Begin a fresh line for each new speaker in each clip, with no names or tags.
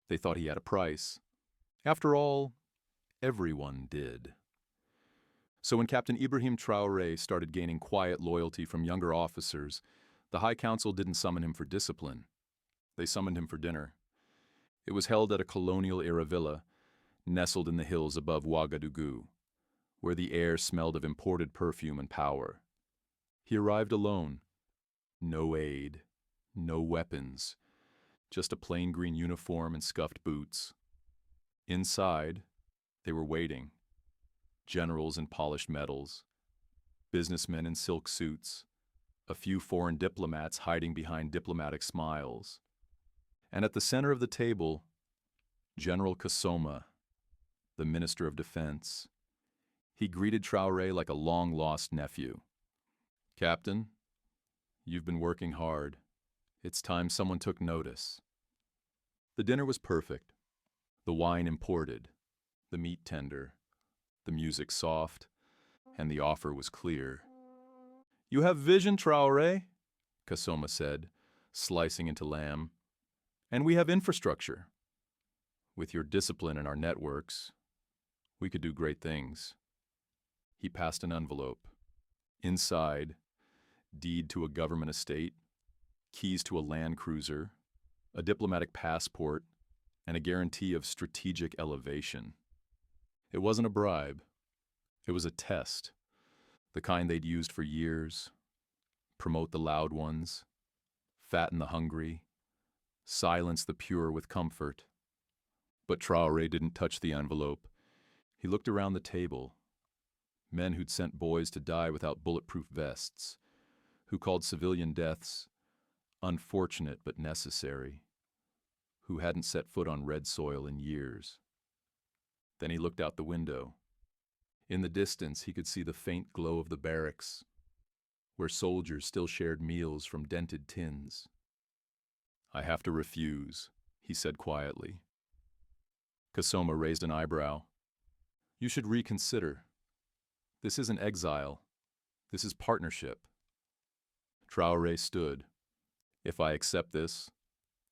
They thought he had a price. After all, everyone did. So when Captain Ibrahim Traoré started gaining quiet loyalty from younger officers, the High Council didn't summon him for discipline. They summoned him for dinner. It was held at a colonial-era villa, nestled in the hills above Ouagadougou, where the air smelled of imported perfume and power. He arrived alone. No aid, no weapons, just a plain green uniform and scuffed boots. Inside, they were waiting. Generals in polished metals, businessmen in silk suits, a few foreign diplomats hiding behind diplomatic smiles. And at the center of the table, General Kasoma, the Minister of Defense. He greeted Traoré like a long-lost nephew. "Captain, you've been working hard. It's time someone took notice." The dinner was perfect. The wine imported, the meat tender, the music soft, and the offer was clear. "You have vision, Traoré," Kasoma said, slicing into lamb. "And we have infrastructure. With your discipline and our networks, we could do great things." He passed an envelope. Inside, deed to a government estate, keys to a land cruiser, a diplomatic passport, and a guarantee of strategic elevation. It wasn't a bribe. It was a test, the kind they'd used for years. Promote the loud ones, fatten the hungry, silence the pure with comfort. But Traoré didn't touch the envelope. He looked around the table. Men who'd sent boys to die without bulletproof vests, who called civilian deaths unfortunate but necessary, who hadn't set foot on red soil in years. Then he looked out the window. In the distance, he could see the faint glow of the barracks, where soldiers still shared meals from dented tins. "I have to refuse," he said quietly. Kasoma raised an eyebrow. "You should reconsider. This isn't exile. This is partnership." Traoré stood. "If I accept this,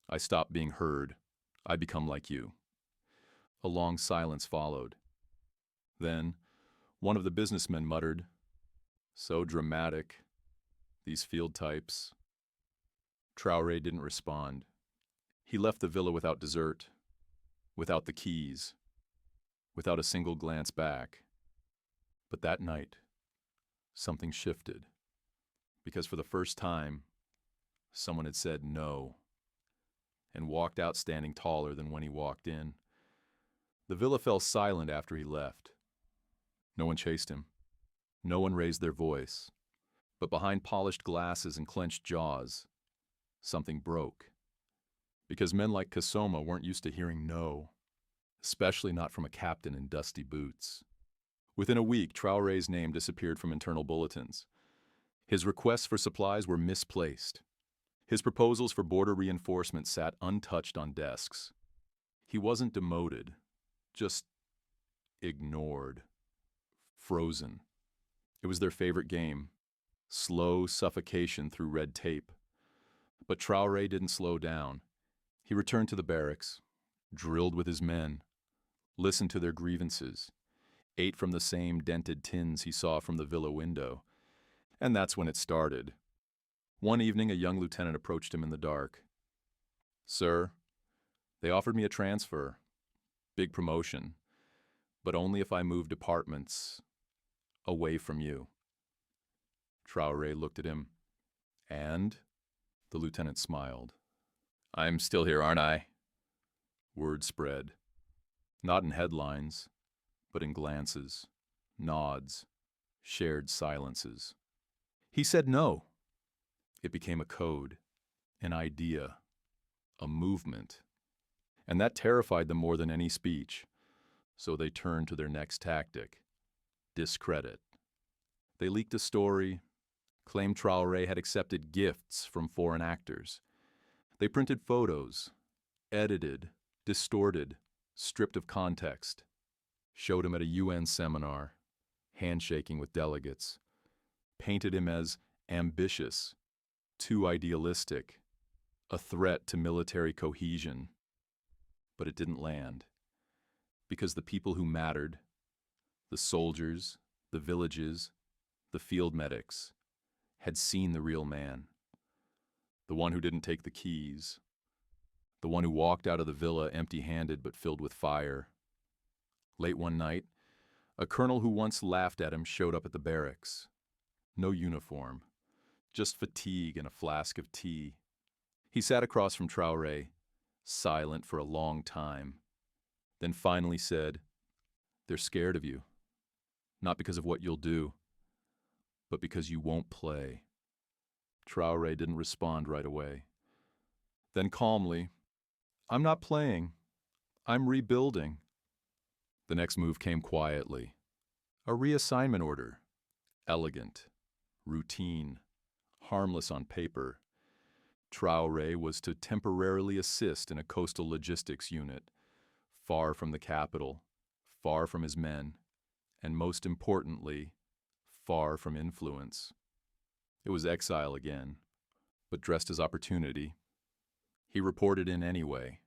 I stop being heard. I become like you." A long silence followed. Then, one of the businessmen muttered, "So dramatic, these field types." Traoré didn't respond. He left the villa without dessert, without the keys, without a single glance back. But that night, something shifted. Because for the first time, someone had said no, and walked out standing taller than when he walked in. The villa fell silent after he left. No one chased him. No one raised their voice. But behind polished glasses and clenched jaws, something broke. Because men like Kasoma weren't used to hearing no, especially not from a captain in dusty boots. Within a week, Traoré's name disappeared from internal bulletins. His requests for supplies were misplaced. His proposals for border reinforcement sat untouched on desks. He wasn't demoted, just ignored, frozen. It was their favorite game, slow suffocation through red tape. But Traoré didn't slow down. He returned to the barracks, drilled with his men, listened to their grievances, ate from the same dented tins he saw from the villa window. And that's when it started. One evening, a young lieutenant approached him in the dark. "Sir, they offered me a transfer, big promotion, but only if I move departments away from you." Traoré looked at him. "And?" The lieutenant smiled. "I'm still here, aren't I?" Word spread. Not in headlines, but in glances, nods, shared silences. He said no. It became a code, an idea, a movement. And that terrified them more than any speech. So they turned to their next tactic: discredit. They leaked a story, claimed Traoré had accepted gifts from foreign actors. They printed photos, edited, distorted, stripped of context, showed him at a UN seminar, handshaking with delegates, painted him as ambitious, too idealistic, a threat to military cohesion. But it didn't land. Because the people who mattered, the soldiers, the villages, the field medics, had seen the real man. The one who didn't take the keys. The one who walked out of the villa empty-handed but filled with fire. Late one night, a colonel who once laughed at him showed up at the barracks. No uniform, just fatigue and a flask of tea. He sat across from Traoré, silent for a long time, then finally said, "They're scared of you, not because of what you'll do, but because you won't play." Traoré didn't respond right away. Then calmly, "I'm not playing. I'm rebuilding." The next move came quietly. A reassignment order. Elegant, routine, harmless on paper. Traoré was to temporarily assist in a coastal logistics unit, far from the capital, far from his men, and most importantly, far from influence. It was exile again, but dressed as opportunity. He reported in anyway,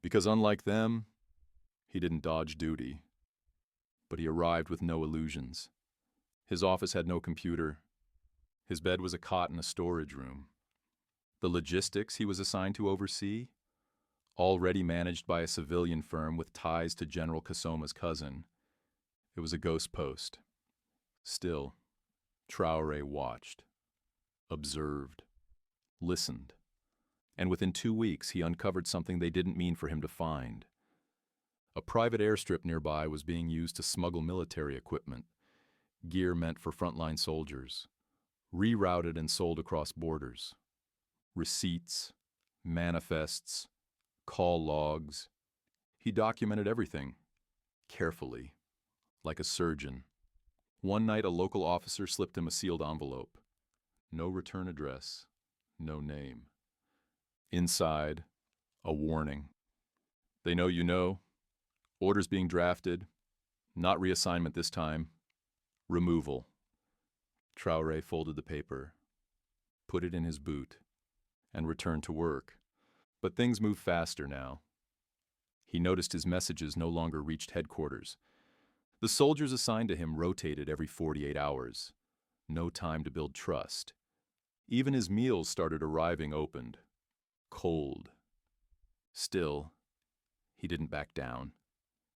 because unlike them, he didn't dodge duty. But he arrived with no illusions. His office had no computer. His bed was a cot in a storage room. The logistics he was assigned to oversee, already managed by a civilian firm with ties to General Kasoma's cousin, it was a ghost post. Still, Traoré watched, observed, listened, and within 2 weeks he uncovered something they didn't mean for him to find. A private airstrip nearby was being used to smuggle military equipment, gear meant for frontline soldiers, rerouted and sold across borders. Receipts, manifests, call logs. He documented everything, carefully, like a surgeon. One night a local officer slipped him a sealed envelope. No return address, no name. Inside, a warning. "They know you know. Orders being drafted. Not reassignment this time. Removal." Traoré folded the paper, put it in his boot, and returned to work. But things moved faster now. He noticed his messages no longer reached headquarters. The soldiers assigned to him rotated every 48 hours. No time to build trust. Even his meals started arriving opened. Cold. Still, he didn't back down.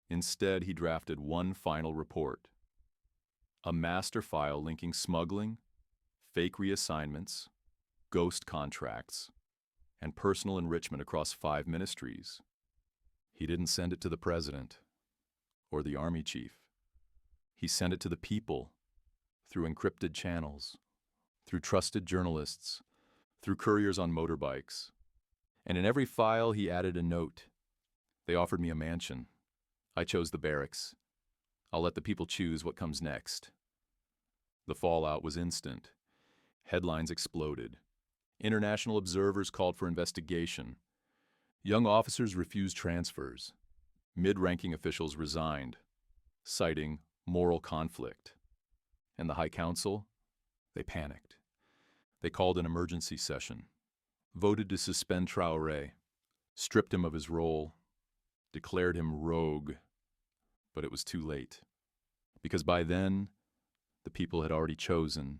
Instead, he drafted one final report. A master file linking smuggling, fake reassignments, ghost contracts, and personal enrichment across 5 ministries. He didn't send it to the president or the army chief. He sent it to the people through encrypted channels, through trusted journalists, through couriers on motorbikes. And in every file he added a note. "They offered me a mansion. I chose the barracks. I'll let the people choose what comes next." The fallout was instant. Headlines exploded. International observers called for investigation. Young officers refused transfers. Mid-ranking officials resigned, citing moral conflict. And the High Council? They panicked. They called an emergency session, voted to suspend Traoré, stripped him of his role, declared him rogue. But it was too late, because by then, the people had already chosen,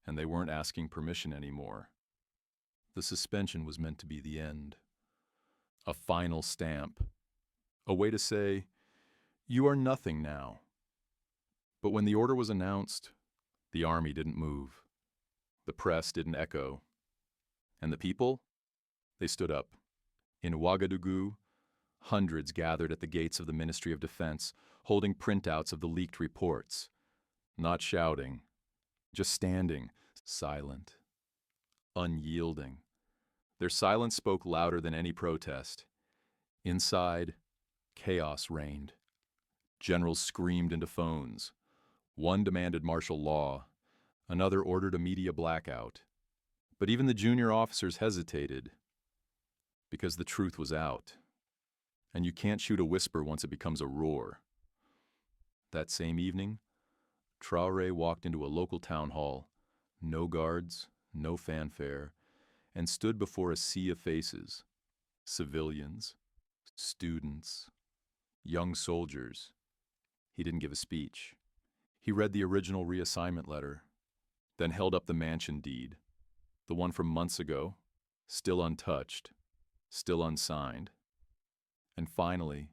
and they weren't asking permission anymore. The suspension was meant to be the end. A final stamp. A way to say, "You are nothing now." But when the order was announced, the army didn't move. The press didn't echo. And the people? They stood up. In Ouagadougou, hundreds gathered at the gates of the Ministry of Defense, holding printouts of the leaked reports. Not shouting, just standing, silent, unyielding. Their silence spoke louder than any protest. Inside, chaos reigned. Generals screamed into phones. One demanded martial law. Another ordered a media blackout. But even the junior officers hesitated, because the truth was out. And you can't shoot a whisper once it becomes a roar. That same evening, Traoré walked into a local town hall, no guards, no fanfare, and stood before a sea of faces. Civilians, students, young soldiers. He didn't give a speech. He read the original reassignment letter, then held up the mansion deed, the one from months ago, still untouched, still unsigned. And finally,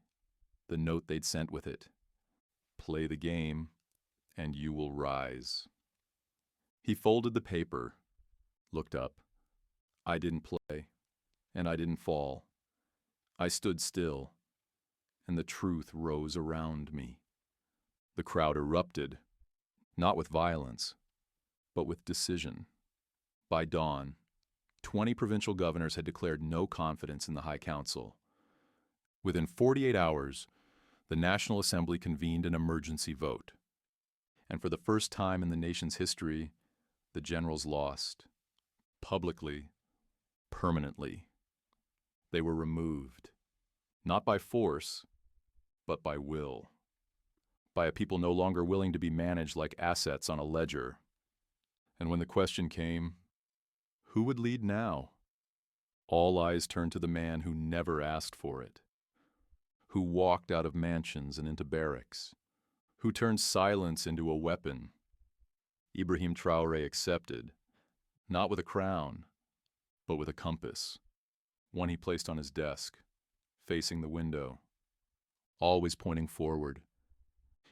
the note they'd sent with it. Play the game, and you will rise. He folded the paper, looked up. I didn't play, and I didn't fall. I stood still, and the truth rose around me. The crowd erupted, not with violence, but with decision. By dawn, 20 provincial governors had declared no confidence in the High Council. Within 48 hours, the National Assembly convened an emergency vote. And for the first time in the nation's history, the generals lost. Publicly, permanently. They were removed, not by force, but by will. By a people no longer willing to be managed like assets on a ledger. And when the question came, who would lead now? All eyes turned to the man who never asked for it, who walked out of mansions and into barracks, who turned silence into a weapon. Ibrahim Traoré accepted, not with a crown, but with a compass, one he placed on his desk, facing the window, always pointing forward.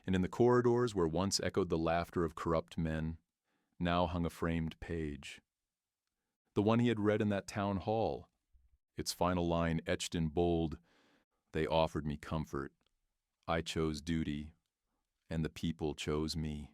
And in the corridors where once echoed the laughter of corrupt men, now hung a framed page. The one he had read in that town hall, its final line etched in bold, "They offered me comfort. I chose duty, and the people chose me."